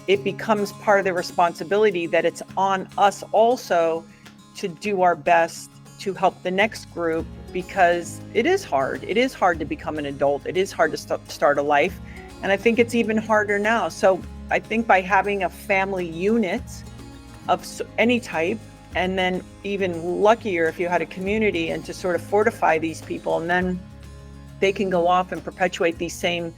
it becomes part of the responsibility that it's on us also to do our best to help the next group, because it is hard. It is hard to become an adult. It is hard to start a life. And I think it's even harder now. So I think by having a family unit of any type, and then even luckier if you had a community, and to sort of fortify these people, and then they can go off and perpetuate these same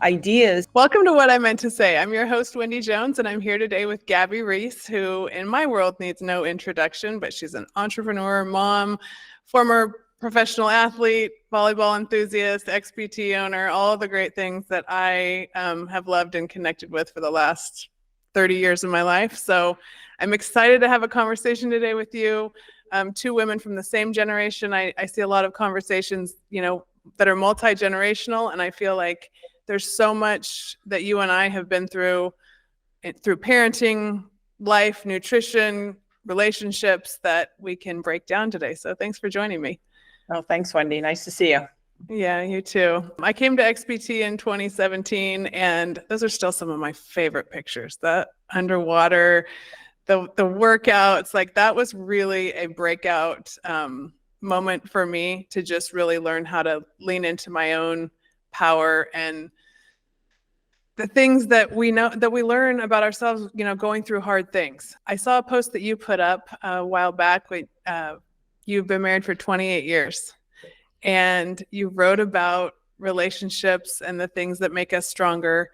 ideas. Welcome to What I Meant to Say. I'm your host, Wendy Jones, and I'm here today with Gabby Reece, who in my world needs no introduction, but she's an entrepreneur, mom, former professional athlete, volleyball enthusiast, XPT owner, all of the great things that I have loved and connected with for the last 30 years of my life. So I'm excited to have a conversation today with you. Two women from the same generation. I see a lot of conversations, that are multi-generational, and I feel like there's so much that you and I have been through parenting, life, nutrition, relationships that we can break down today. So thanks for joining me. Oh, thanks, Wendy. Nice to see you. Yeah, you too. I came to XPT in 2017, and those are still some of my favorite pictures. The underwater, the workouts, like that was really a breakout moment for me to just really learn how to lean into my own power and the things that we know, that we learn about ourselves, going through hard things. I saw a post that you put up a while back. You've been married for 28 years and you wrote about relationships and the things that make us stronger.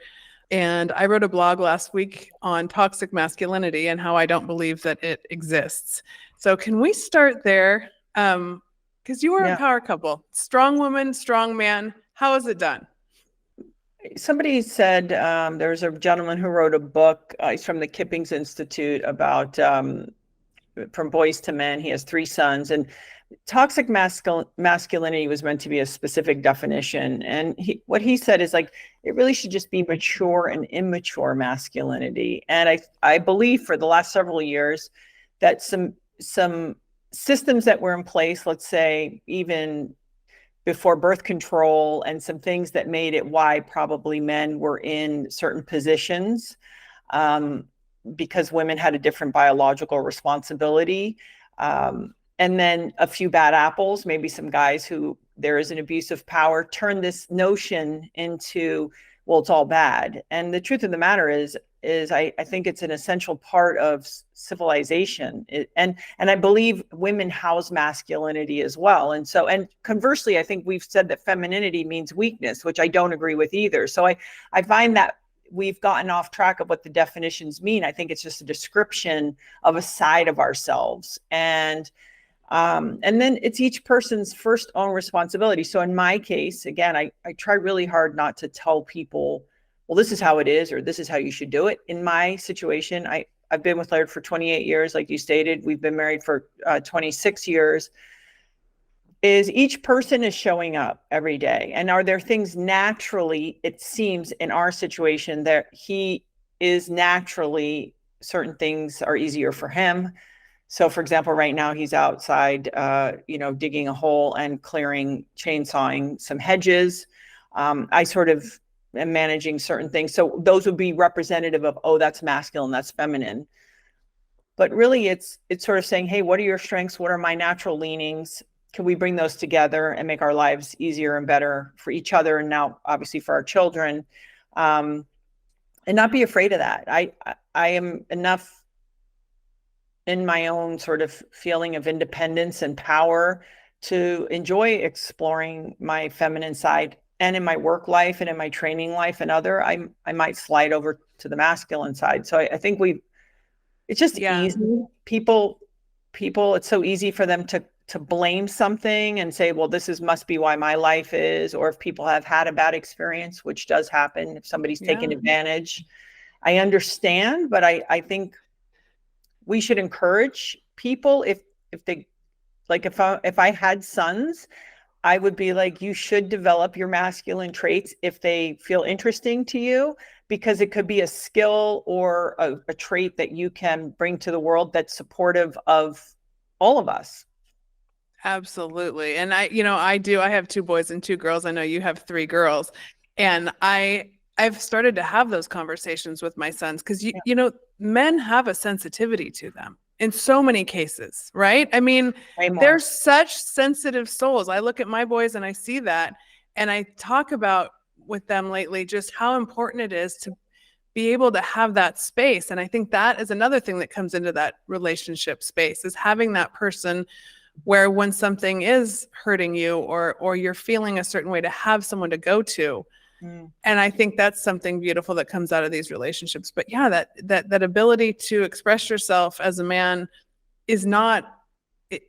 And I wrote a blog last week on toxic masculinity and how I don't believe that it exists. So can we start there? Because you were a power couple, strong woman, strong man. How is it done? Somebody said there's a gentleman who wrote a book. He's from the Kippings Institute about from boys to men. He has 3 sons, and toxic masculinity was meant to be a specific definition. And what he said is like, it really should just be mature and immature masculinity. And I believe for the last several years that some systems that were in place, let's say even before birth control, and some things that made it why probably men were in certain positions, because women had a different biological responsibility. And then a few bad apples, maybe some guys who there is an abuse of power, turn this notion into, well, it's all bad. And the truth of the matter is I think it's an essential part of civilization. And I believe women house masculinity as well. And conversely, I think we've said that femininity means weakness, which I don't agree with either. So I find that we've gotten off track of what the definitions mean. I think it's just a description of a side of ourselves. And then it's each person's first own responsibility. So in my case, again, I try really hard not to tell people, well, this is how it is, or this is how you should do it. In my situation, I've been with Laird for 28 years, like you stated. We've been married for 26 years. Is each person is showing up every day. And are there things naturally, it seems in our situation, that he is naturally, certain things are easier for him. So for example, right now he's outside, digging a hole and chainsawing some hedges. I sort of am managing certain things. So those would be representative of, oh, that's masculine, that's feminine. But really it's sort of saying, hey, what are your strengths? What are my natural leanings? Can we bring those together and make our lives easier and better for each other? And now obviously for our children, and not be afraid of that. I am enough in my own sort of feeling of independence and power to enjoy exploring my feminine side. And in my work life and in my training life and I might slide over to the masculine side. So I think it's just easy. People, it's so easy for them to blame something and say, well, must be why my life is, or if people have had a bad experience, which does happen, if somebody's taken advantage. I understand, but I think we should encourage people if they, like if I had sons, I would be like, you should develop your masculine traits if they feel interesting to you, because it could be a skill or a trait that you can bring to the world that's supportive of all of us. Absolutely. And I have 2 boys and 2 girls. I know you have 3 girls. And I I've started to have those conversations with my sons because you know, men have a sensitivity to them in so many cases, right? I mean, Way more. they're such sensitive souls. I look at my boys and I see that, and I talk about with them lately just how important it is to be able to have that space. And I think that is another thing that comes into that relationship space, is having that person where when something is hurting you or you're feeling a certain way, to have someone to go to. And I think that's something beautiful that comes out of these relationships. But yeah, that ability to express yourself as a man is not,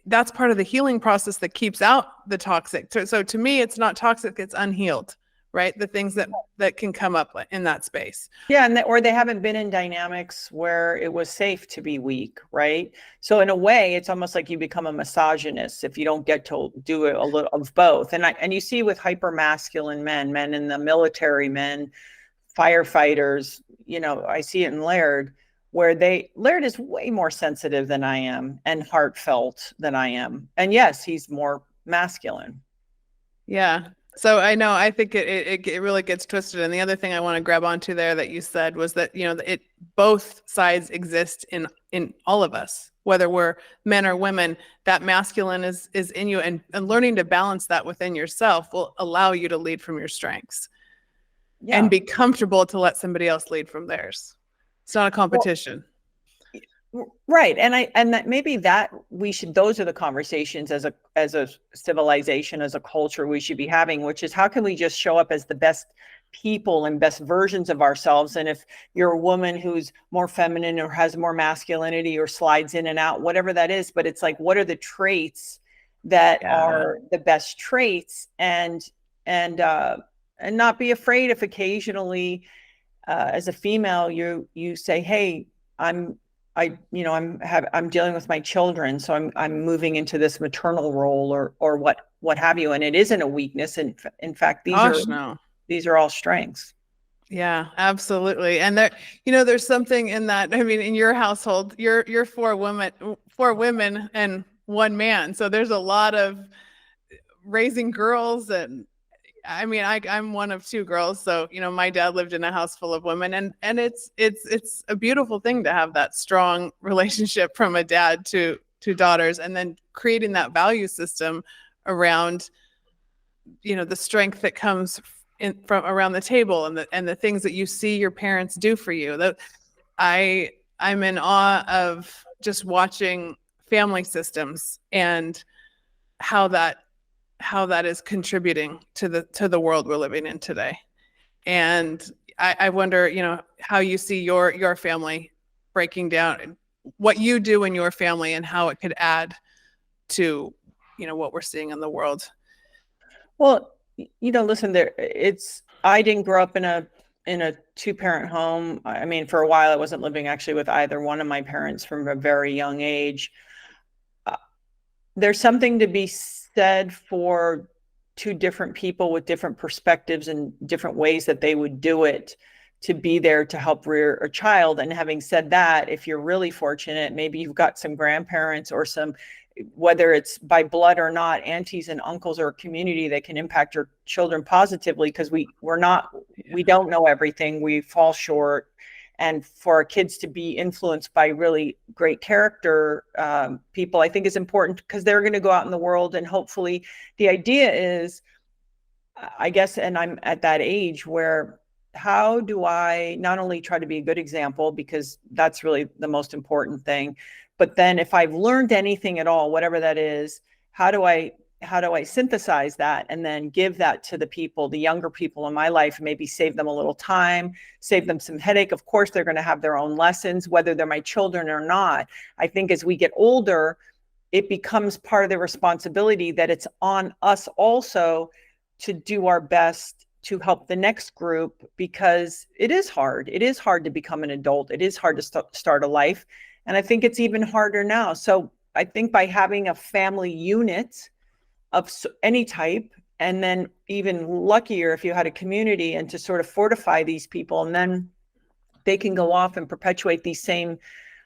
that's part of the healing process that keeps out the toxic. So to me, it's not toxic, it's unhealed, right? The things that can come up in that space. Yeah, or they haven't been in dynamics where it was safe to be weak, right? So in a way, it's almost like you become a misogynist if you don't get to do a little of both. And you see with hyper masculine men in the military, men, firefighters, you know, I see it in Laird, where Laird is way more sensitive than I am and heartfelt than I am. And yes, he's more masculine. Yeah. So I think it really gets twisted. And the other thing I want to grab onto there that you said was that, you know, both sides exist in all of us, whether we're men or women. That masculine is in you, and learning to balance that within yourself will allow you to lead from your strengths. Yeah. And be comfortable to let somebody else lead from theirs. It's not a competition. Right. And that maybe that those are the conversations as a civilization, as a culture we should be having, which is how can we just show up as the best people and best versions of ourselves? And if you're a woman who's more feminine or has more masculinity or slides in and out, whatever that is, but it's like, what are the traits that are the best traits, and not be afraid if occasionally as a female you say, hey, I'm dealing with my children, so I'm moving into this maternal role or what have you, and it isn't a weakness. And in fact, these are all strengths. Yeah, absolutely. And there's something in that. I mean, in your household, you're four women and one man, so there's a lot of raising girls. And I mean, I'm one of two girls, so my dad lived in a house full of women, and it's a beautiful thing to have that strong relationship from a dad to daughters, and then creating that value system around the strength that comes from around the table, and the things that you see your parents do for you. That I'm in awe of just watching family systems and how that is contributing to the world we're living in today. And I wonder, how you see your family breaking down, what you do in your family, and how it could add to, what we're seeing in the world. Well, listen, I didn't grow up in a two-parent home. I mean, for a while, I wasn't living actually with either one of my parents from a very young age. There's something to be said for two different people with different perspectives and different ways that they would do it, to be there to help rear a child. And having said that, if you're really fortunate, maybe you've got some grandparents or some, whether it's by blood or not, aunties and uncles or a community that can impact your children positively, because we don't know everything, we fall short. And for our kids to be influenced by really great character people, I think is important, because they're going to go out in the world, and hopefully the idea is, I guess, and I'm at that age where, how do I not only try to be a good example, because that's really the most important thing, but then if I've learned anything at all, whatever that is, how do I synthesize that and then give that to the people, the younger people in my life, maybe save them a little time, save them some headache. Of course, they're going to have their own lessons, whether they're my children or not. I think as we get older, it becomes part of the responsibility that it's on us also to do our best to help the next group, because it is hard. It is hard to become an adult. It is hard to start a life. And I think it's even harder now. So I think by having a family unit of any type, and then even luckier if you had a community, and to sort of fortify these people, and then they can go off and perpetuate these same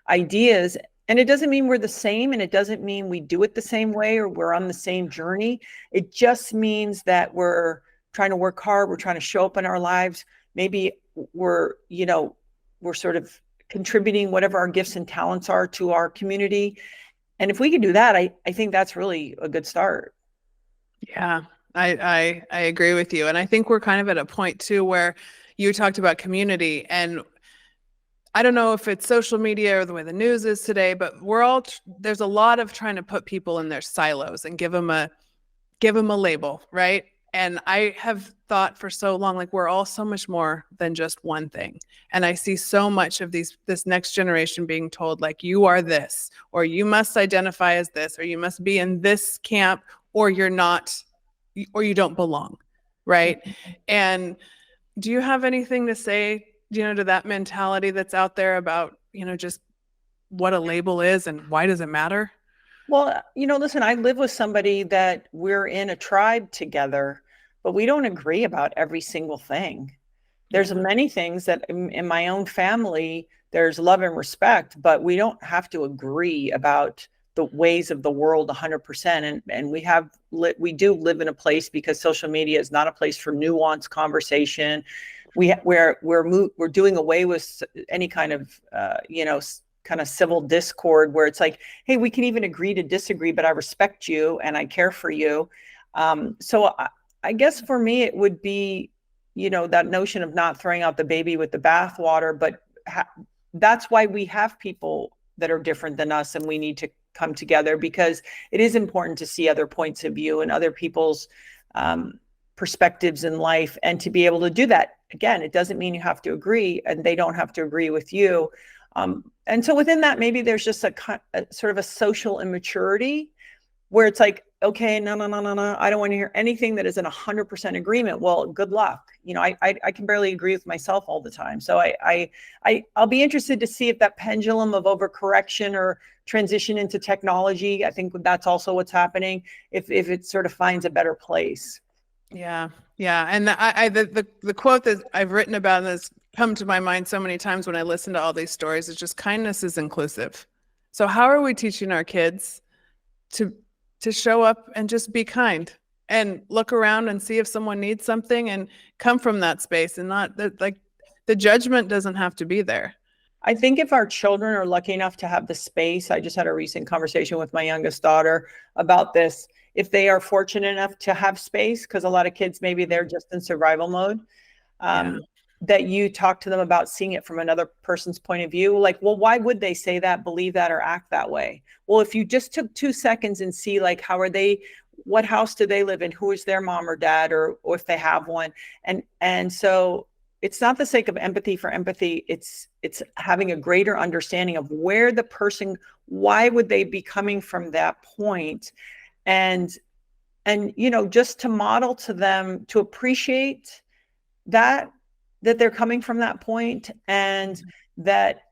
ideas. And it doesn't mean we're the same, and it doesn't mean we do it the same way or we're on the same journey. It just means that we're trying to work hard, we're trying to show up in our lives, maybe we're, we're sort of contributing whatever our gifts and talents are to our community. And if we can do that, I think that's really a good start. Yeah, I agree with you. And I think we're kind of at a point too where you talked about community, and I don't know if it's social media or the way the news is today, but there's a lot of trying to put people in their silos and give them a label, right? And I have thought for so long, like we're all so much more than just one thing. And I see so much of this next generation being told, like, you are this, or you must identify as this, or you must be in this camp, or you're not, or you don't belong, right? And do you have anything to say, to that mentality that's out there about, just what a label is and why does it matter? Well, listen, I live with somebody that we're in a tribe together, but we don't agree about every single thing. There's many things that in my own family, there's love and respect, but we don't have to agree about the ways of the world 100%. And we do live in a place, because social media is not a place for nuanced conversation. We're doing away with any kind of, kind of civil discord, where it's like, hey, we can even agree to disagree, but I respect you and I care for you. So I guess for me, it would be, that notion of not throwing out the baby with the bathwater, but that's why we have people that are different than us, and we need to come together, because it is important to see other points of view and other people's perspectives in life, and to be able to do that. Again, it doesn't mean you have to agree, and they don't have to agree with you. And so within that, maybe there's just a sort of a social immaturity, where it's like, okay, no, I don't want to hear anything that isn't 100% agreement. Well, good luck. I can barely agree with myself all the time. So I'll be interested to see if that pendulum of overcorrection or transition into technology, I think that's also what's happening, if it sort of finds a better place. Yeah. And the quote that I've written about that's come to my mind so many times when I listen to all these stories is just, kindness is inclusive. So how are we teaching our kids to show up and just be kind and look around and see if someone needs something and come from that space, and not that, like, the judgment doesn't have to be there. I think if our children are lucky enough to have the space, I just had a recent conversation with my youngest daughter about this. If they are fortunate enough to have space, because a lot of kids, maybe they're just in survival mode, that you talk to them about seeing it from another person's point of view. Like, well, why would they say that, believe that, or act that way? Well, if you just took 2 seconds and see, like, what house do they live in? Who is their mom or dad, or if they have one? And so it's not the sake of empathy for empathy. It's having a greater understanding of where the person, why would they be coming from that point? And just to model to them, to appreciate that they're coming from that point. And that,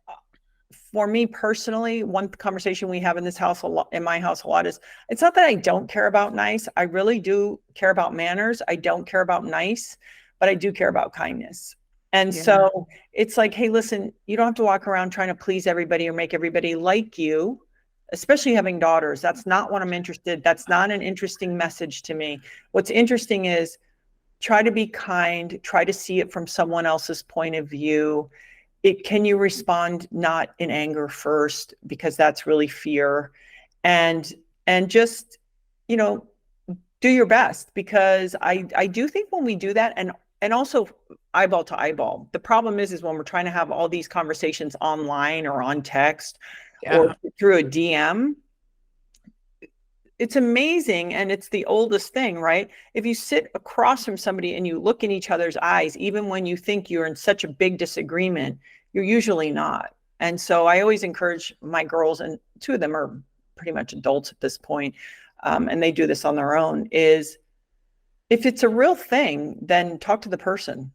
for me personally, one conversation we have in this house a lot, in my house a lot, is, it's not that I don't care about nice. I really do care about manners. I don't care about nice, but I do care about kindness. And so it's like, hey, listen, you don't have to walk around trying to please everybody or make everybody like you, especially having daughters. That's not what I'm interested. That's not an interesting message to me. What's interesting is, try to be kind, try to see it from someone else's point of view. Can you respond not in anger first, because that's really fear, and just, do your best, because I do think when we do that, and also eyeball to eyeball, the problem is when we're trying to have all these conversations online or on text or through a DM, it's amazing. And it's the oldest thing, right? If you sit across from somebody and you look in each other's eyes, even when you think you're in such a big disagreement, you're usually not. And so I always encourage my girls, and 2 of them are pretty much adults at this point, and they do this on their own, is, if it's a real thing, then talk to the person.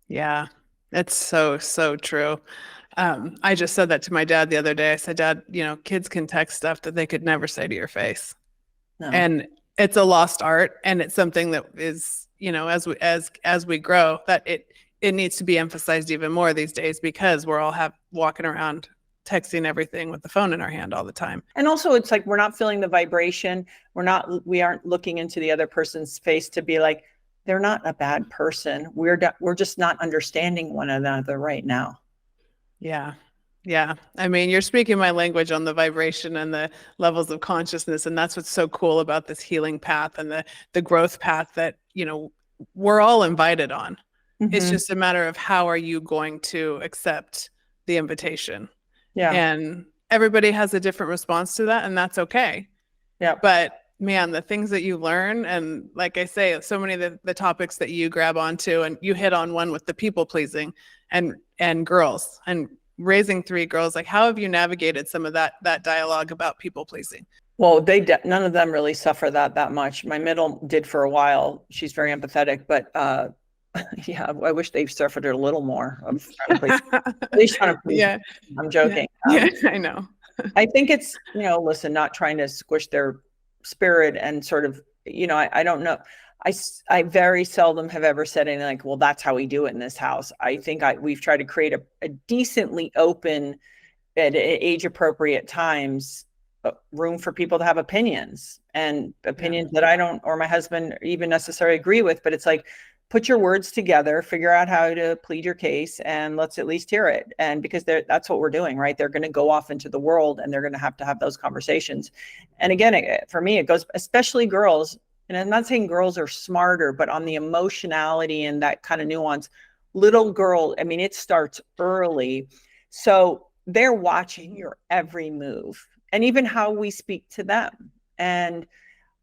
Yeah, it's so, so true. I just said that to my dad the other day. I said, Dad, kids can text stuff that they could never say to your face. No. And it's a lost art. And it's something that is, as we grow, that it needs to be emphasized even more these days, because we're all walking around texting everything with the phone in our hand all the time. And also, it's like, we're not feeling the vibration. We aren't looking into the other person's face to be like, they're not a bad person. We're just not understanding one another right now. Yeah. Yeah. I mean, you're speaking my language on the vibration and the levels of consciousness. And that's what's so cool about this healing path and the growth path that, we're all invited on. It's Mm-hmm. just a matter of how are you going to accept the invitation? Yeah. And everybody has a different response to that, and that's okay. Yeah. But man, the things that you learn, and like I say, so many of the topics that you grab onto, and you hit on one with the people pleasing and girls and raising three girls. Like, how have you navigated some of that dialogue about people pleasing? Well, none of them really suffer that much. My middle did for a while. She's very empathetic, but yeah, I wish they suffered it a little more. I'm trying to please, at least trying to please. Yeah. I'm joking. Yeah, I know. I think it's, listen, not trying to squish their spirit and sort of, I don't know. I very seldom have ever said anything like, well, that's how we do it in this house. I think we've tried to create a decently open, at age appropriate times, room for people to have opinions that I don't, or my husband even necessarily agree with, but it's like, put your words together, figure out how to plead your case, and let's at least hear it. And because that's what we're doing, right? They're going to go off into the world and they're going to have those conversations. And again, for me, it goes, especially girls, and I'm not saying girls are smarter, but on the emotionality and that kind of nuance, little girl, I mean, it starts early. So they're watching your every move and even how we speak to them. And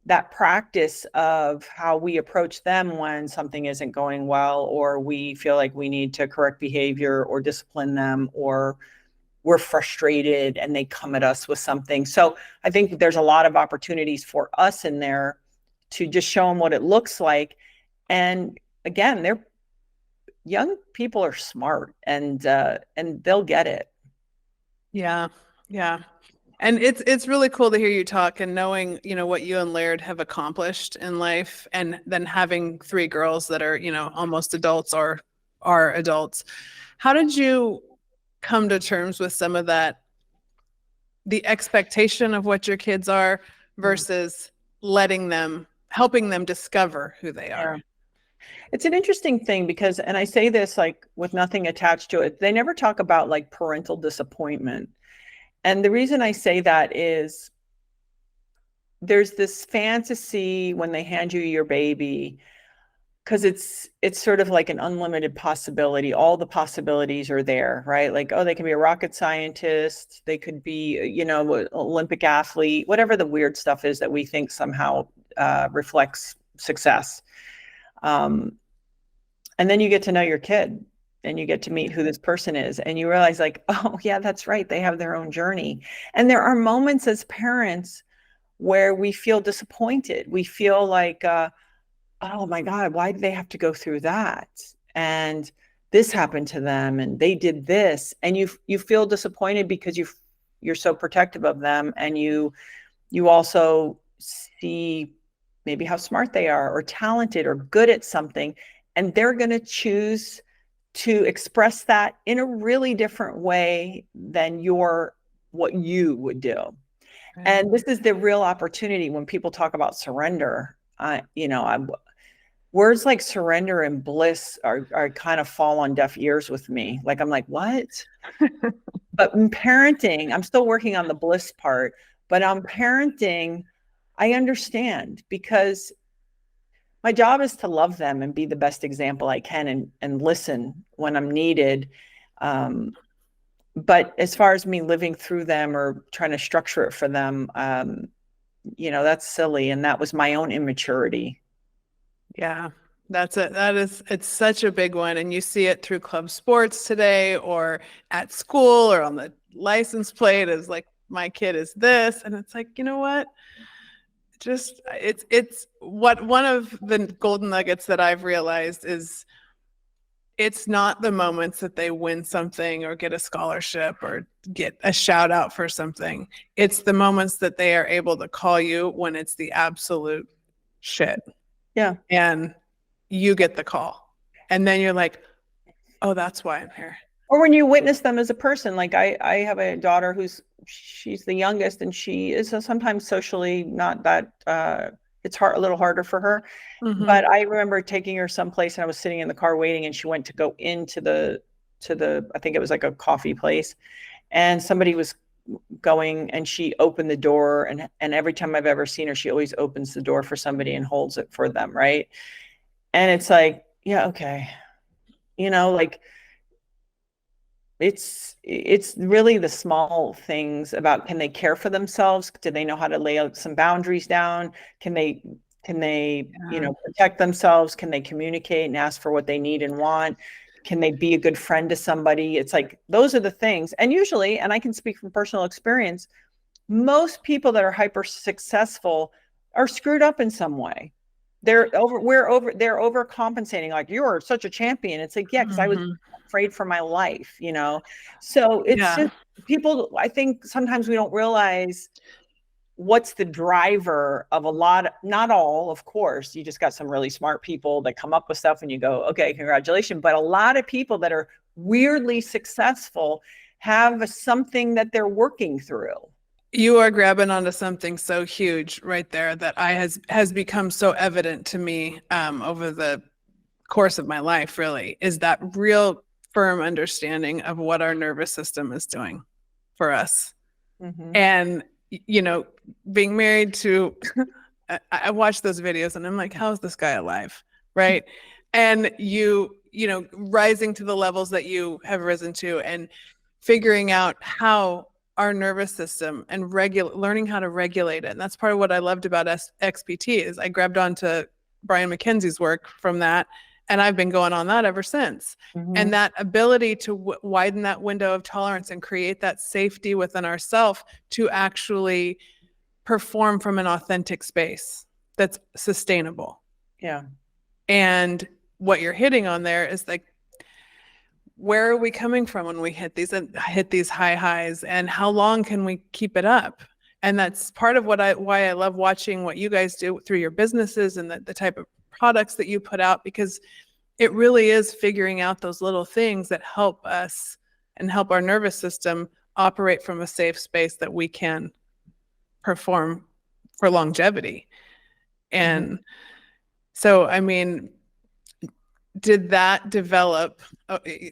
that practice of how we approach them when something isn't going well, or we feel like we need to correct behavior or discipline them, or we're frustrated and they come at us with something. So I think there's a lot of opportunities for us in there to just show them what it looks like. And again, young people are smart and they'll get it. Yeah. Yeah. And it's really cool to hear you talk and knowing, what you and Laird have accomplished in life, and then having three girls that are, almost adults or are adults. How did you come to terms with some of that, the expectation of what your kids are versus helping them discover who they are? Yeah. It's an interesting thing because, and I say this like with nothing attached to it, they never talk about like parental disappointment. And the reason I say that is there's this fantasy when they hand you your baby, because it's sort of like an unlimited possibility. All the possibilities are there, right? Like, oh, they can be a rocket scientist, they could be, Olympic athlete, whatever the weird stuff is that we think somehow reflects success. And then you get to know your kid and you get to meet who this person is, and you realize like, oh yeah, that's right, they have their own journey. And there are moments as parents where we feel disappointed. We feel like, oh my God, why did they have to go through that? And this happened to them and they did this. And you feel disappointed because you're so protective of them. And you also see maybe how smart they are or talented or good at something. And they're going to choose to express that in a really different way than what you would do. Right. And this is the real opportunity when people talk about surrender. Words like surrender and bliss are kind of fall on deaf ears with me. Like, I'm like, what? But in parenting, I'm still working on the bliss part, but on parenting, I understand, because my job is to love them and be the best example I can and listen when I'm needed. But as far as me living through them or trying to structure it for them, that's silly. And that was my own immaturity. Yeah, it's such a big one. And you see it through club sports today or at school or on the license plate is like, my kid is this. And it's like, you know what? Just it's what one of the golden nuggets that I've realized is it's not the moments that they win something or get a scholarship or get a shout out for something. It's the moments that they are able to call you when it's the absolute shit. Yeah. And you get the call. And then you're like, oh, that's why I'm here. Or when you witness them as a person. Like I have a daughter she's the youngest, and she is sometimes socially not that it's hard, a little harder for her. Mhm. But I remember taking her someplace and I was sitting in the car waiting and she went to go into I think it was like a coffee place, and somebody was going and she opened the door, and every time I've ever seen her, she always opens the door for somebody and holds it for them, right? And it's like, yeah, okay. Like it's really the small things about, can they care for themselves? Do they know how to lay out some boundaries down? Can they Yeah. protect themselves? Can they communicate and ask for what they need and want? Can they be a good friend to somebody? It's like, those are the things. And usually, and I can speak from personal experience, most people that are hyper successful are screwed up in some way. They're overcompensating. Like, you're such a champion. It's like, yeah, because I was Mhm. afraid for my life. So it's Yeah. just, people, I think sometimes we don't realize what's the driver of a lot, not all, of course. You just got some really smart people that come up with stuff and you go, okay, congratulations. But a lot of people that are weirdly successful have something that they're working through. You are grabbing onto something so huge right there that has become so evident to me over the course of my life, really, is that real firm understanding of what our nervous system is doing for us. Mm-hmm. And, being married to, I watch those videos and I'm like, how is this guy alive? Right. And rising to the levels that you have risen to and figuring out how our nervous system and learning how to regulate it. And that's part of what I loved about XPT is I grabbed onto Brian McKenzie's work from that. And I've been going on that ever since. Mm-hmm. And that ability to widen that window of tolerance and create that safety within ourselves to actually perform from an authentic space that's sustainable. Yeah. And what you're hitting on there is like, where are we coming from when we hit these high highs, and how long can we keep it up? And that's part of why I love watching what you guys do through your businesses and the type of products that you put out, because it really is figuring out those little things that help us and help our nervous system operate from a safe space that we can perform for longevity. And so, I mean, did that develop?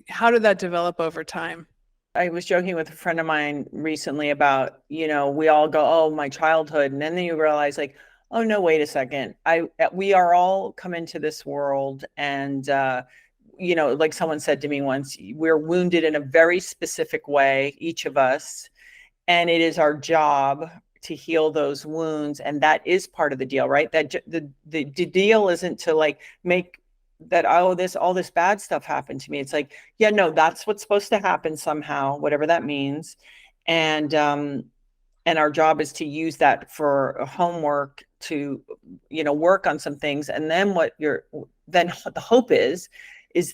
How did that develop over time? I was joking with a friend of mine recently about, we all go, oh, my childhood. And then you realize, like, oh, no, wait a second. We are all come into this world and, like someone said to me once, we're wounded in a very specific way, each of us. And it is our job to heal those wounds. And that is part of the deal, right? That the deal isn't to like make that, oh, all this bad stuff happened to me. It's like, yeah, no, that's what's supposed to happen somehow, whatever that means. And our job is to use that for homework to, work on some things. And then then the hope is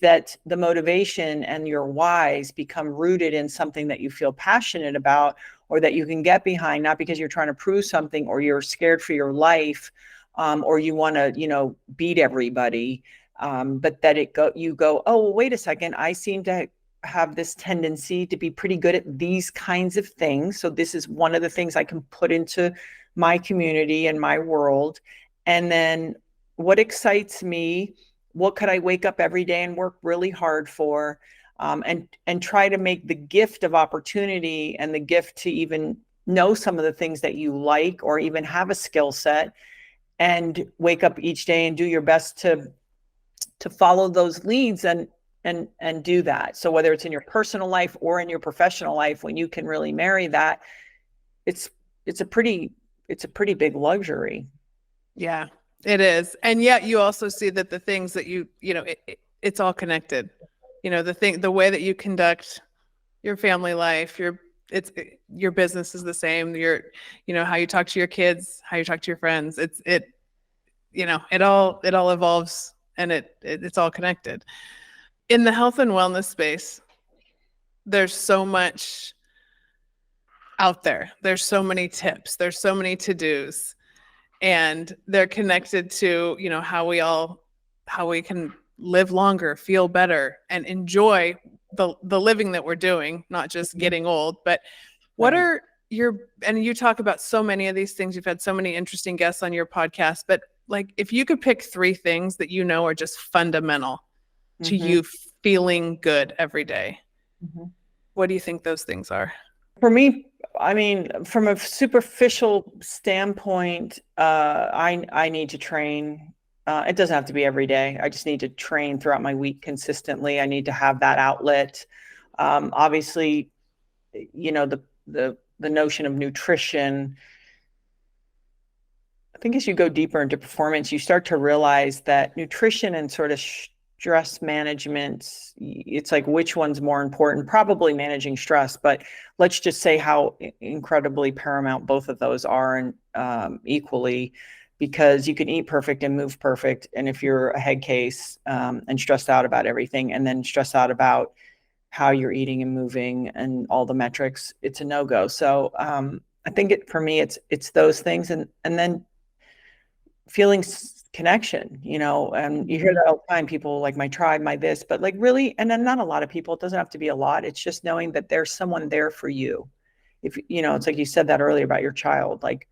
that the motivation and your whys become rooted in something that you feel passionate about, or that you can get behind, not because you're trying to prove something or you're scared for your life, or you want to, beat everybody. But that you go, oh, well, wait a second, I seem to have this tendency to be pretty good at these kinds of things. So this is one of the things I can put into my community and my world. And then what excites me? What could I wake up every day and work really hard for? And try to make the gift of opportunity and the gift to even know some of the things that you like, or even have a skill set, and wake up each day and do your best to follow those leads and do that. So whether it's in your personal life or in your professional life, when you can really marry that, it's a pretty big luxury. Yeah, it is. And yet you also see that the things that it's all connected. The way that you conduct your family life, your business is the same. How you talk to your kids, how you talk to your friends. It all evolves, and it's all connected. In the health and wellness space, there's so much out there. There's so many tips. There's so many to-dos, and they're connected to, how we can live longer, feel better, and enjoy the living that we're doing, not just getting old. But what are and you talk about so many of these things. You've had so many interesting guests on your podcast, but like, if you could pick 3 things that you know are just fundamental to you feeling good every day, what do you think those things are? For me, I mean, from a superficial standpoint, I need to train. It doesn't have to be every day. I just need to train throughout my week consistently. I need to have that outlet. Obviously, you know, the notion of nutrition. I think as you go deeper into performance, you start to realize that nutrition and sort of stress management, it's like, which one's more important? Probably managing stress, but let's just say how incredibly paramount both of those are, and equally, because you can eat perfect and move perfect. And if you're a head case and stressed out about everything, and then stressed out about how you're eating and moving and all the metrics, it's a no-go. So I think for me, it's those things. And then feeling connection, you know, and you hear that all the time, people like my tribe, my this, but like really, and then not a lot of people, it doesn't have to be a lot. It's just knowing that there's someone there for you. If, you know, it's like you said that earlier about your child, like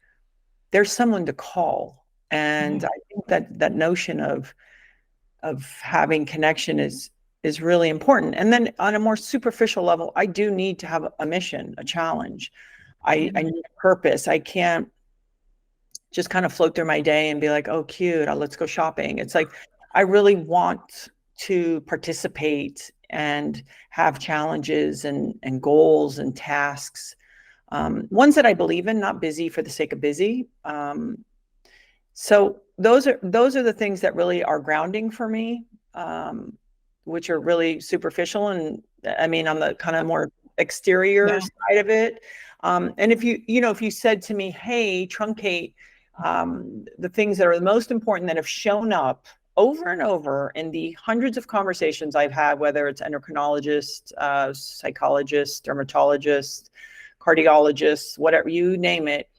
there's someone to call. And I think that notion of having connection is really important. And then on a more superficial level, I do need to have a mission, a challenge. I need a purpose. I can't just kind of float through my day and be like, oh, cute, let's go shopping. It's like, I really want to participate and have challenges and goals and tasks, ones that I believe in, not busy for the sake of busy. So those are the things that really are grounding for me, which are really superficial. And I mean, on the kind of more exterior side of it. And if you said to me, hey, truncate the things that are the most important that have shown up over and over in the hundreds of conversations I've had, whether it's endocrinologists, psychologists, dermatologists, cardiologists, whatever, you name it.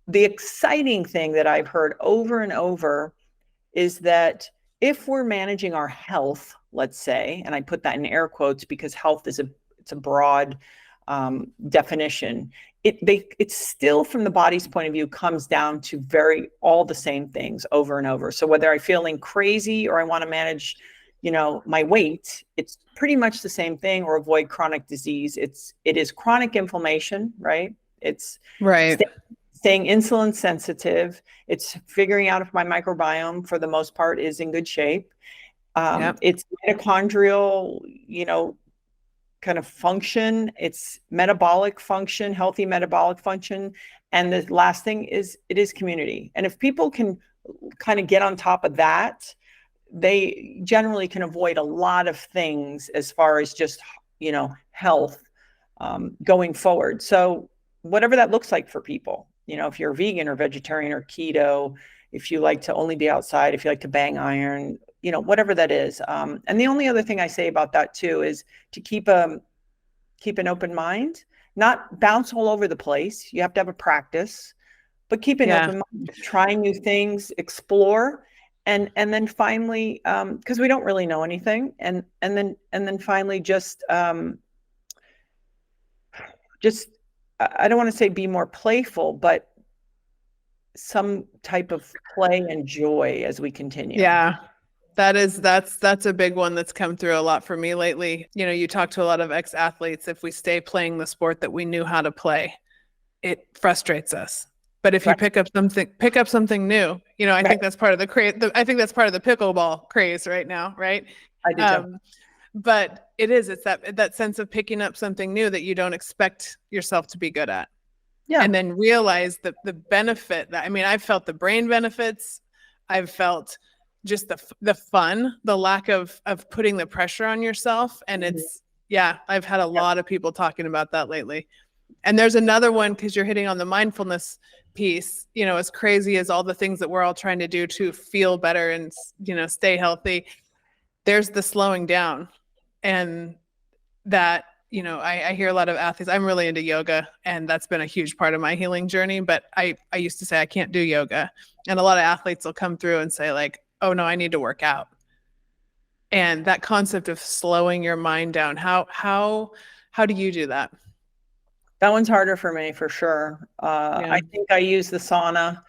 The exciting thing that I've heard over and over is that if we're managing our health, let's say, and I put that in air quotes because health is it's a broad definition. It's still, from the body's point of view, comes down to all the same things over and over. So whether I'm feeling crazy or I want to manage, you know, my weight, it's pretty much the same thing, or avoid chronic disease. It is chronic inflammation, right? It's staying insulin sensitive. It's figuring out if my microbiome, for the most part, is in good shape. It's mitochondrial, you know, kind of function. It's metabolic function, healthy metabolic function. And the last thing is, it is community. And if people can kind of get on top of that, they generally can avoid a lot of things as far as just, you know, health going forward. So whatever that looks like for people, you know, if you're vegan or vegetarian or keto, if you like to only be outside, if you like to bang iron, you know, whatever that is. And the only other thing I say about that too is to keep an open mind, not bounce all over the place. You have to have a practice, but keep an open mind, trying new things, explore, and then finally, because we don't really know anything, and then finally just I don't want to say be more playful, but some type of play and joy as we continue. Yeah. That's a big one that's come through a lot for me lately. You know, you talk to a lot of ex-athletes. If we stay playing the sport that we knew how to play, it frustrates us. But if you pick up something new, you know, I think that's part of I think that's part of the pickleball craze right now, right? I do too. But it's that sense of picking up something new that you don't expect yourself to be good at. Yeah. And then realize the benefit that, I mean, I've felt the brain benefits. I've felt just the fun, the lack of putting the pressure on yourself. And I've had a lot of people talking about that lately. And there's another one, because you're hitting on the mindfulness piece, you know, as crazy as all the things that we're all trying to do to feel better and, you know, stay healthy, there's the slowing down. And that, you know, I hear a lot of athletes, I'm really into yoga, and that's been a huge part of my healing journey. But I used to say I can't do yoga. And a lot of athletes will come through and say like, oh no, I need to work out. And that concept of slowing your mind down, how do you do that? That one's harder for me for sure. Yeah. I think I use the sauna.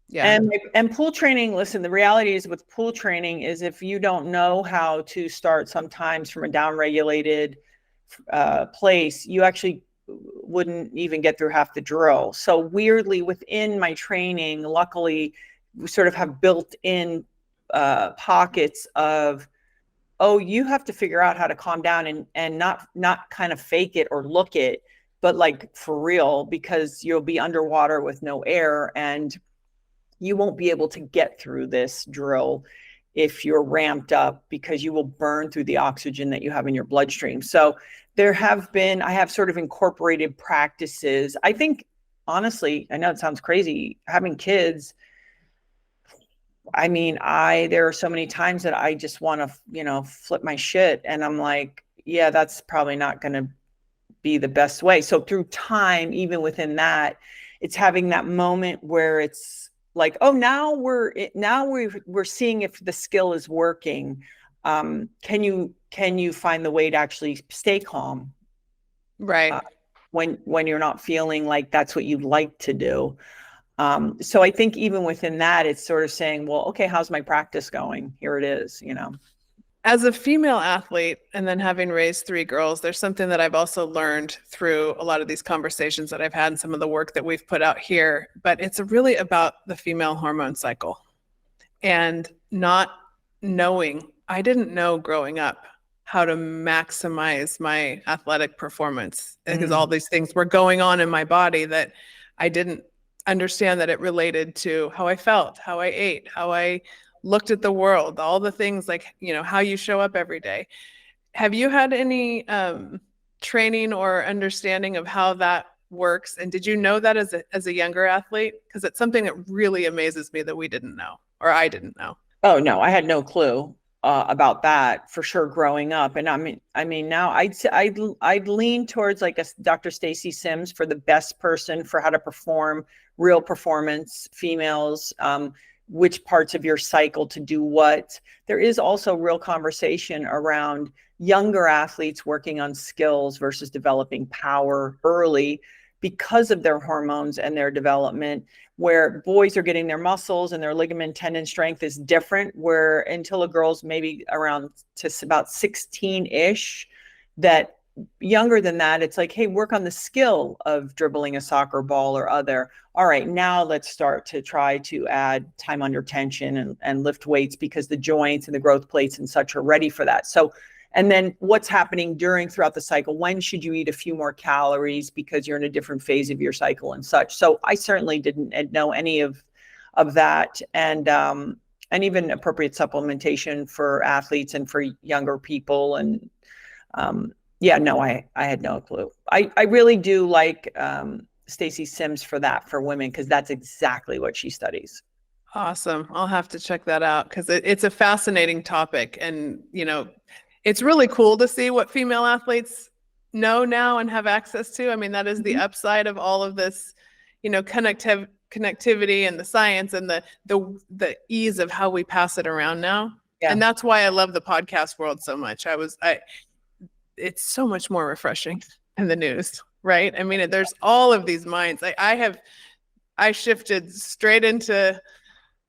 Yeah. And pool training, listen, the reality is with pool training is if you don't know how to start sometimes from a downregulated place, you actually wouldn't even get through half the drill. So weirdly, within my training, luckily, we sort of have built in pockets of, oh, you have to figure out how to calm down and not kind of fake it or look it, but like for real, because you'll be underwater with no air and you won't be able to get through this drill if you're ramped up because you will burn through the oxygen that you have in your bloodstream. So I have sort of incorporated practices. I think, honestly, I know it sounds crazy, having kids, I mean, there are so many times that I just want to, flip my shit. And I'm like, yeah, that's probably not going to be the best way. So through time, even within that, it's having that moment where it's like, oh, now we're seeing if the skill is working. Can you find the way to actually stay calm? Right. When you're not feeling like that's what you'd like to do. So I think even within that, it's sort of saying, well, okay, how's my practice going? Here it is, As a female athlete, and then having raised 3 girls, there's something that I've also learned through a lot of these conversations that I've had and some of the work that we've put out here. But it's really about the female hormone cycle and not knowing. I didn't know growing up how to maximize my athletic performance because all these things were going on in my body that I didn't understand that it related to how I felt, how I ate, how I looked at the world, all the things like, how you show up every day. Have you had any training or understanding of how that works? And did you know that as a younger athlete? Because it's something that really amazes me that we didn't know, or I didn't know. Oh no, I had no clue about that for sure growing up. And I mean now I'd lean towards like a Dr. Stacy Sims for the best person for how to perform real performance females, which parts of your cycle to do what. There is also real conversation around younger athletes working on skills versus developing power early because of their hormones and their development, where boys are getting their muscles and their ligament tendon strength is different, where until a girl's maybe around to about 16-ish, that younger than that, it's like, hey, work on the skill of dribbling a soccer ball or other. All right, now let's start to try to add time under tension and lift weights because the joints and the growth plates and such are ready for that. So, and then what's happening throughout the cycle? When should you eat a few more calories because you're in a different phase of your cycle and such? So I certainly didn't know any of that. And even appropriate supplementation for athletes and for younger people. And yeah, no, I had no clue. I really do like Stacy Sims for that, for women, because that's exactly what she studies. Awesome. I'll have to check that out because it's a fascinating topic. And, it's really cool to see what female athletes know now and have access to. I mean, that is the upside of all of this, connectivity and the science and the ease of how we pass it around now. Yeah. And that's why I love the podcast world so much. It's so much more refreshing than the news, right? I mean, there's all of these minds. I shifted straight into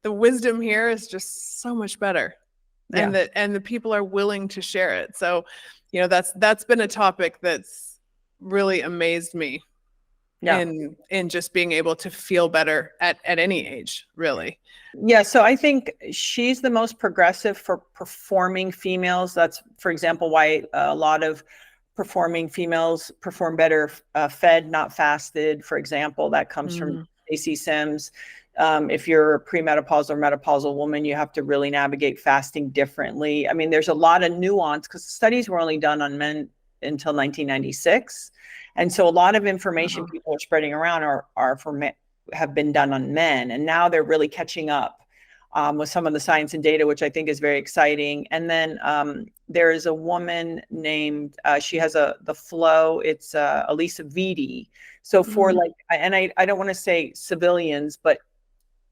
the wisdom here is just so much better. Yeah. And the people are willing to share it. So, that's been a topic that's really amazed me. Yeah. In just being able to feel better at any age, really. Yeah. So I think she's the most progressive for performing females. That's, for example, why a lot of performing females perform better fed, not fasted. For example, that comes from Stacy Sims. If you're a premenopausal or menopausal woman, you have to really navigate fasting differently. I mean, there's a lot of nuance because studies were only done on men until 1996. And so a lot of information people are spreading around have been done on men. And now they're really catching up with some of the science and data, which I think is very exciting. And then there is a woman named, she has the flow, it's Elisa Vitti. So for I don't want to say civilians, but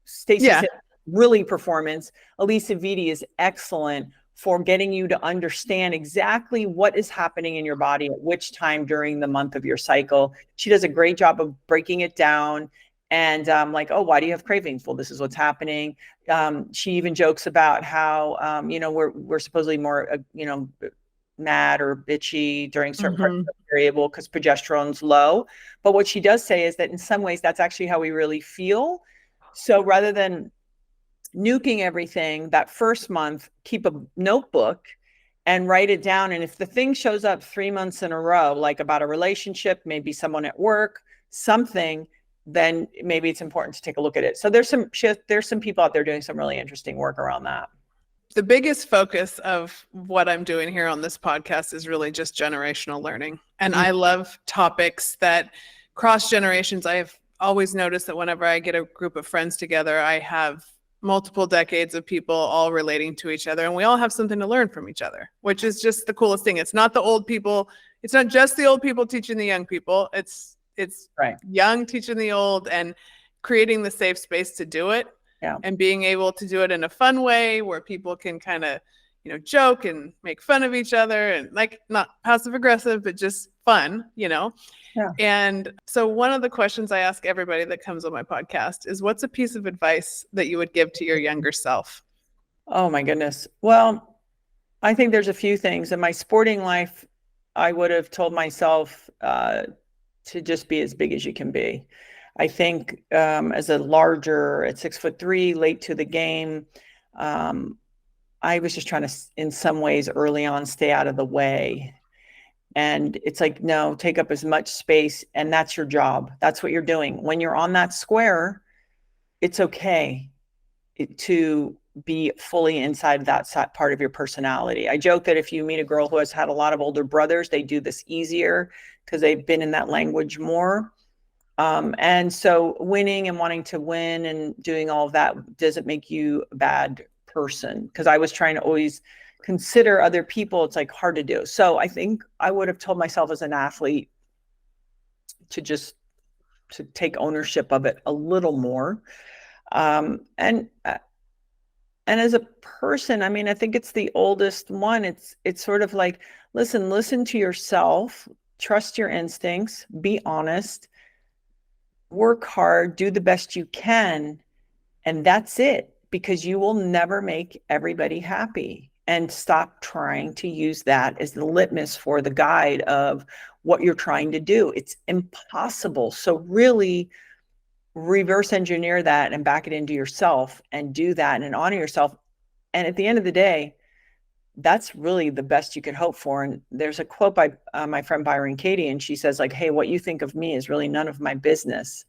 Stacey said really performance. Elisa Vitti is excellent for getting you to understand exactly what is happening in your body at which time during the month of your cycle. She does a great job of breaking it down. And like, oh, why do you have cravings? Well, this is what's happening. She even jokes about how, we're supposedly more, mad or bitchy during certain parts of the period because progesterone's low. But what she does say is that in some ways, that's actually how we really feel. So rather than nuking everything that first month, keep a notebook and write it down. And if the thing shows up 3 months in a row, like about a relationship, maybe someone at work, something, then maybe it's important to take a look at it. So there's some people out there doing some really interesting work around that. The biggest focus of what I'm doing here on this podcast is really just generational learning. And I love topics that cross generations. I have always noticed that whenever I get a group of friends together, I have multiple decades of people all relating to each other, and we all have something to learn from each other, which is just the coolest thing. It's not the old people. It's not just the old people teaching the young people. It's right. Young teaching the old, and creating the safe space to do it. Yeah. And being able to do it in a fun way where people can kind of, joke and make fun of each other, and like not passive aggressive, but just fun, Yeah. And so one of the questions I ask everybody that comes on my podcast is, what's a piece of advice that you would give to your younger self? Oh my goodness. Well, I think there's a few things. In my sporting life, I would have told myself to just be as big as you can be. I think as a larger at 6'3", late to the game, I was just trying to, in some ways early on, stay out of the way. And it's like, no, take up as much space. And that's your job. That's what you're doing. When you're on that square, it's okay to be fully inside that part of your personality. I joke that if you meet a girl who has had a lot of older brothers, they do this easier because they've been in that language more. And so winning and wanting to win and doing all of that doesn't make you a bad person, because I was trying to always consider other people. It's like hard to do. So I think I would have told myself as an athlete to take ownership of it a little more. And as a person, I mean, I think it's the oldest one. It's sort of like, listen to yourself, trust your instincts, be honest, work hard, do the best you can. And that's it, because you will never make everybody happy. And stop trying to use that as the litmus for the guide of what you're trying to do. It's impossible. So really reverse engineer that and back it into yourself and do that and honor yourself. And at the end of the day, that's really the best you could hope for. And there's a quote by my friend Byron Katie, and she says, like, hey, what you think of me is really none of my business.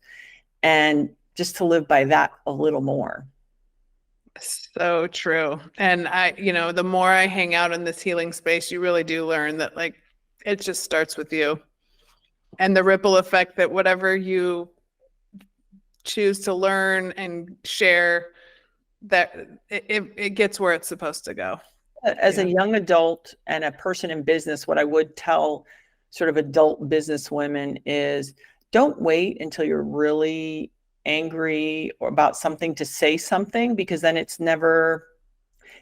And just to live by that a little more. So true. And the more I hang out in this healing space, you really do learn that, like, it just starts with you, and the ripple effect that whatever you choose to learn and share, that it gets where it's supposed to go. As a young adult and a person in business, what I would tell sort of adult business women is, don't wait until you're really angry or about something to say something, because then it's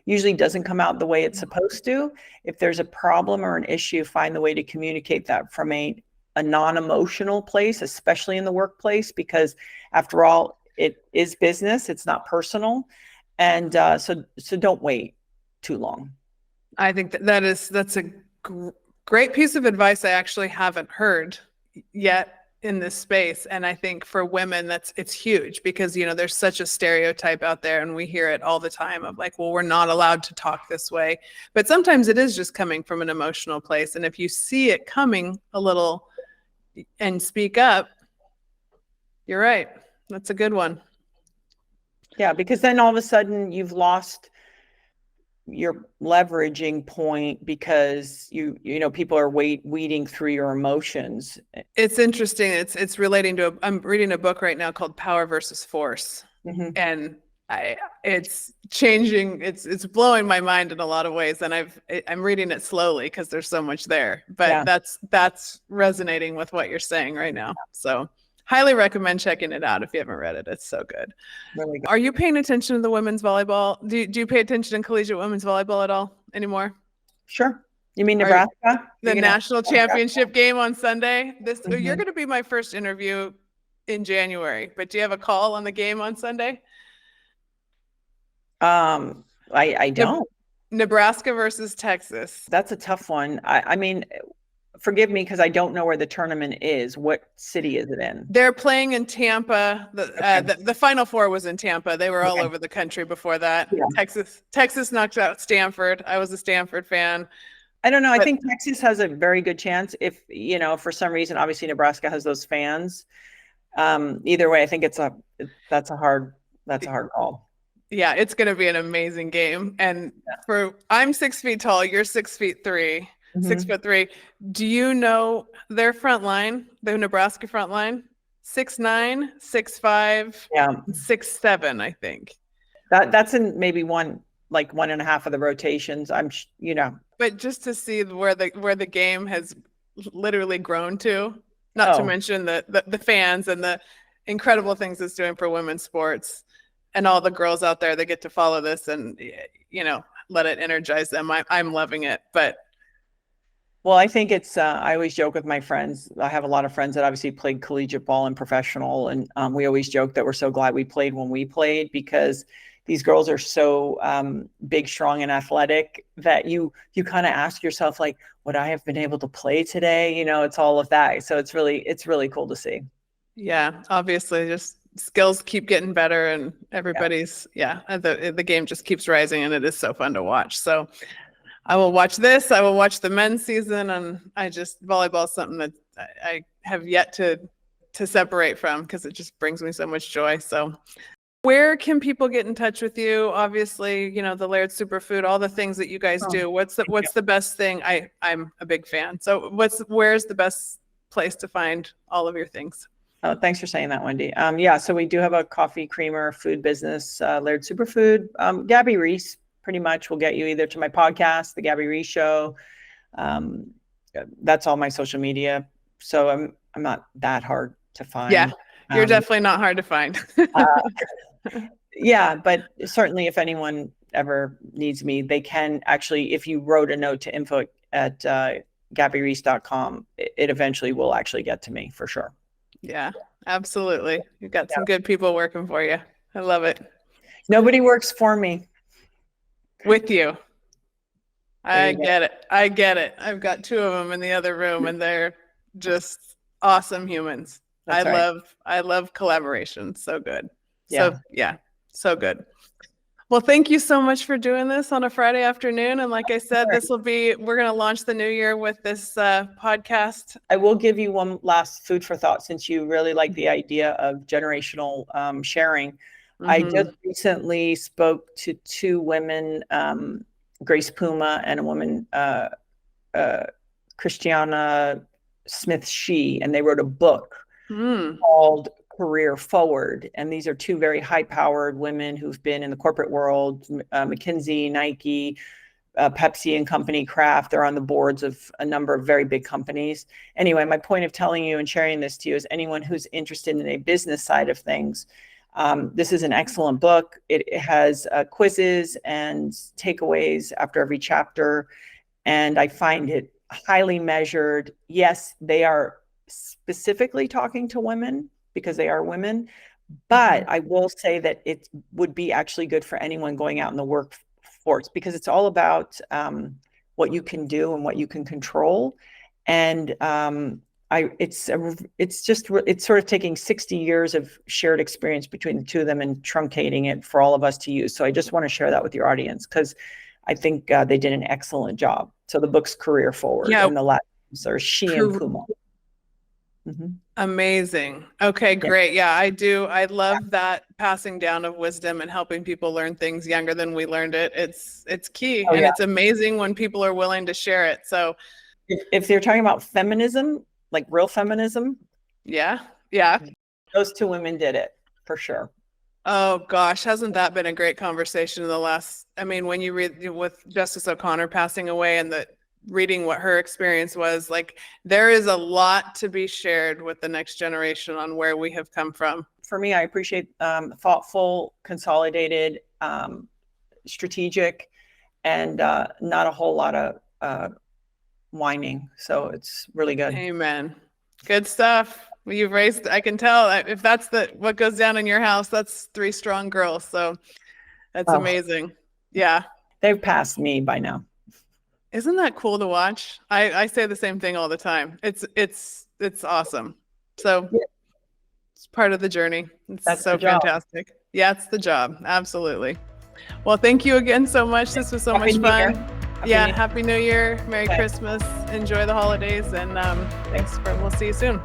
usually doesn't come out the way it's supposed to. If there's a problem or an issue, find the way to communicate that from a non-emotional place, especially in the workplace, because after all, it is business. It's not personal. And so don't wait too long. I think that's a great piece of advice I actually haven't heard yet in this space. And I think for women, it's huge, because, there's such a stereotype out there, and we hear it all the time of like, well, we're not allowed to talk this way. But sometimes it is just coming from an emotional place. And if you see it coming a little and speak up, you're right. That's a good one. Yeah, because then all of a sudden you've lost your leveraging point, because people are weeding through your emotions. It's interesting. It's relating to I'm reading a book right now called Power versus Force. Mm-hmm. And it's changing. It's blowing my mind in a lot of ways. And I'm reading it slowly because there's so much there, but that's resonating with what you're saying right now. So highly recommend checking it out if you haven't read it. It's so good. Really good. Are you paying attention to the women's volleyball? Do you pay attention in collegiate women's volleyball at all? anymore? Sure. You mean Are Nebraska? the national championship game on Sunday? You're Mhm. going to be my first interview in January, but do you have a call on the game on Sunday? I don't. Nebraska versus Texas. That's a tough one. I mean, forgive me because I don't know where the tournament is. What city is it in? They're playing in Tampa. Okay. The Final Four was in Tampa. They were all Okay. over the country before that. Yeah. Texas knocked out Stanford. I was a Stanford fan. I don't know. I But think Texas has a very good chance if, for some reason, obviously Nebraska has those fans. Either way, I think that's a hard call. yeah, it's going to be an amazing game. And I'm 6 feet tall. You're 6'3", Mhm. 6'3". Do you know their front line, the Nebraska front line? 6'9", 6'5", Yeah. 6'7", I think. That's in maybe one and a half of the rotations. But just to see where the game has literally grown to, not to mention the fans and the incredible things it's doing for women's sports and all the girls out there that get to follow this and let it energize them. I'm loving it. But well, I think I always joke with my friends. I have a lot of friends that obviously played collegiate ball and professional. And we always joke that we're so glad we played when we played because these girls are so big, strong, and athletic that you kind of ask yourself, like, would I have been able to play today? It's all of that. So it's really cool to see. Yeah, obviously just skills keep getting better and everybody's, the game just keeps rising and it is so fun to watch. So I will watch this. I will watch the men's season, and volleyball is something that I have yet to separate from because it just brings me so much joy. So where can people get in touch with you? Obviously, the Laird Superfood, all the things that you guys do. What's the best thing? I'm a big fan. So where's the best place to find all of your things? Oh, thanks for saying that, Wendy. So we do have a coffee creamer food business, Laird Superfood. Gabby Reece pretty much will get you either to my podcast, The Gabby Reece Show. That's all my social media. So I'm not that hard to find. Yeah, you're definitely not hard to find. Yeah, but certainly if anyone ever needs me, they can actually, if you wrote a note to info@gabbyreece.com, it eventually will actually get to me for sure. Yeah, absolutely. You've got some good people working for you. I love it. Nobody works for me. With you. I get it. I've got 2 of them in the other room and they're just awesome humans. That's I love collaboration. So good. Yeah. So good. Well, thank you so much for doing this on a Friday afternoon. And like I said, we're going to launch the new year with this podcast. I will give you one last food for thought since you really like the idea of generational sharing. Mm-hmm. I just recently spoke to 2 women, Grace Puma and a woman, Christiana Smith Shee, and they wrote a book called Career Forward. And these are 2 very high-powered women who've been in the corporate world, McKinsey, Nike, Pepsi and Company, Kraft. They're on the boards of a number of very big companies. Anyway, my point of telling you and sharing this to you is anyone who's interested in a business side of things, this is an excellent book. It has quizzes and takeaways after every chapter. And I find it highly measured. Yes, they are specifically talking to women because they are women. But I will say that it would be actually good for anyone going out in the workforce because it's all about what you can do and what you can control. And it's sort of taking 60 years of shared experience between the 2 of them and truncating it for all of us to use. So I just want to share that with your audience because I think they did an excellent job. So the book's Career Forward, and the last names are She and Puma. Mm-hmm. Amazing. Okay, great. Yeah, I do. I love that passing down of wisdom and helping people learn things younger than we learned it. It's key. It's amazing when people are willing to share it. So if they're talking about feminism, like real feminism. Yeah. Those 2 women did it for sure. Oh gosh, hasn't that been a great conversation in the last, when you read with Justice O'Connor passing away and reading what her experience was, like there is a lot to be shared with the next generation on where we have come from. For me, I appreciate thoughtful, consolidated, strategic, and not a whole lot of whining. So it's really good. Amen. Good stuff. Well, you've raised, I can tell if that's what goes down in your house, that's 3 strong girls. So that's amazing. Yeah. They've passed me by now. Isn't that cool to watch? I say the same thing all the time. It's awesome. So it's part of the journey. It's so fantastic. Yeah, it's the job. Absolutely. Well, thank you again so much. This was so much fun. Happy New Year. Merry Christmas. Enjoy the holidays, and we'll see you soon.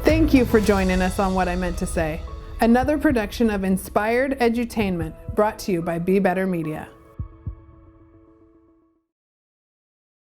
Thank you for joining us on What I Meant to Say, another production of Inspired Edutainment, brought to you by Be Better Media.